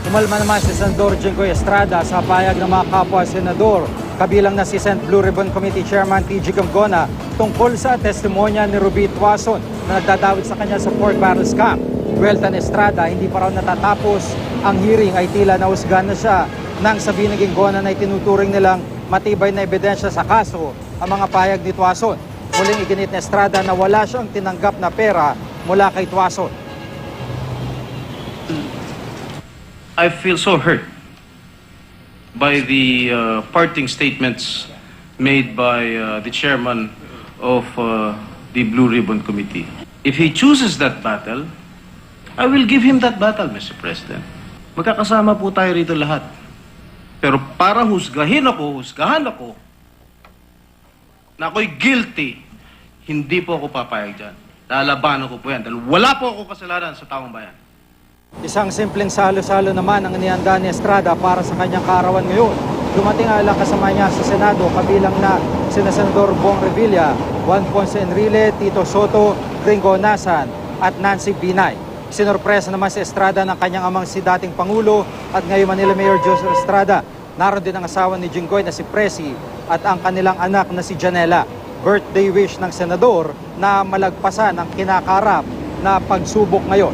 Umalma naman si Senador Jinggoy Estrada sa payag ng mga kapwa-senador, kabilang na si Senate Blue Ribbon Committee Chairman T.G. Gamgona tungkol sa testimonya ni Ruby Tuason na nagdadawit sa kanya sa pork barrel scam. Buwelta ni Estrada, hindi pa raw natatapos ang hearing ay tila nahusgahan na siya nang sabihin ng Gamgona na itinuturing nilang matibay na ebidensya sa kaso ang mga payag ni Tuason. Muling iginit ni Estrada na wala siyang tinanggap na pera mula kay Tuason. I feel so hurt by the parting statements made by the chairman of the Blue Ribbon Committee. If he chooses that battle, I will give him that battle, Mr. President. Magkakasama po tayo rito lahat. Pero para husgahan ako, na ako'y guilty, hindi po ako papayag dyan. Lalabanan ko po yan dahil wala po ako kasalanan sa taong bayan. Isang simpleng salo-salo naman ang inihanda ni Estrada para sa kanyang kaarawan ngayon. Dumating ang kasama niya sa Senado, kabilang na sina Senador Bong Revilla, Juan Ponce Enrile, Tito Soto, Gringo Nasan at Nancy Binay. Sinorpresa naman si Estrada ng kanyang amang si dating Pangulo at ngayon Manila Mayor Joseph Estrada. Naroon din ang asawa ni Jinggoy na si Presi at ang kanilang anak na si Janela. Birthday wish ng senador na malagpasan ang kinakarap na pagsubok ngayon.